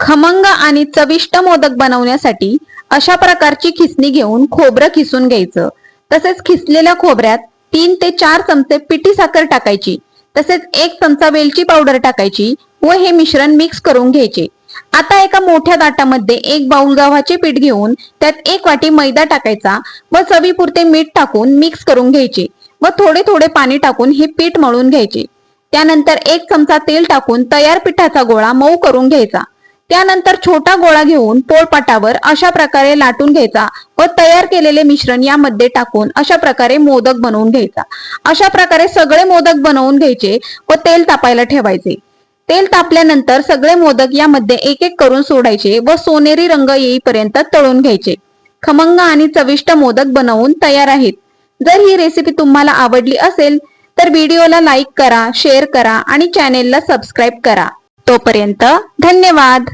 खमंग आणि चविष्ट मोदक बनवण्यासाठी अशा प्रकारची खिसणी घेऊन खोबरं खिसून घ्यायचं। तसेच खिसलेल्या खोबऱ्यात 3 ते 4 चमचे पिठी साखर टाकायची। तसेच 1 चमचा वेलची पावडर टाकायची व हे मिश्रण मिक्स करून घ्यायचे। आता एका मोठ्या ताटामध्ये 1 बाउल गव्हाचे पीठ घेऊन त्यात 1 वाटी मैदा टाकायचा व चवीपुरते मीठ टाकून मिक्स करून घ्यायचे व थोडे थोडे पाणी टाकून हे पीठ मळून घ्यायचे। त्यानंतर 1 चमचा तेल टाकून तयार पिठाचा गोळा मऊ करून घ्यायचा। त्यानंतर छोटा गोळा घेऊन पोळपाटावर अशा प्रकारे लाटून घ्यायचा व तयार केलेले मिश्रण यामध्ये टाकून अशा प्रकारे मोदक बनवून घ्यायचा। अशा प्रकारे सगळे मोदक बनवून घ्यायचे व तेल तापायला ठेवायचे। तेल तापल्यानंतर सगळे मोदक यामध्ये एक एक करून सोडायचे व सोनेरी रंग येईपर्यंत तळून घ्यायचे। खमंग आणि चविष्ट मोदक बनवून तयार आहेत। जर ही रेसिपी तुम्हाला आवडली असेल तर व्हिडिओला लाईक करा, शेअर करा आणि चॅनेलला सबस्क्राईब करा। तोपर्यंत धन्यवाद।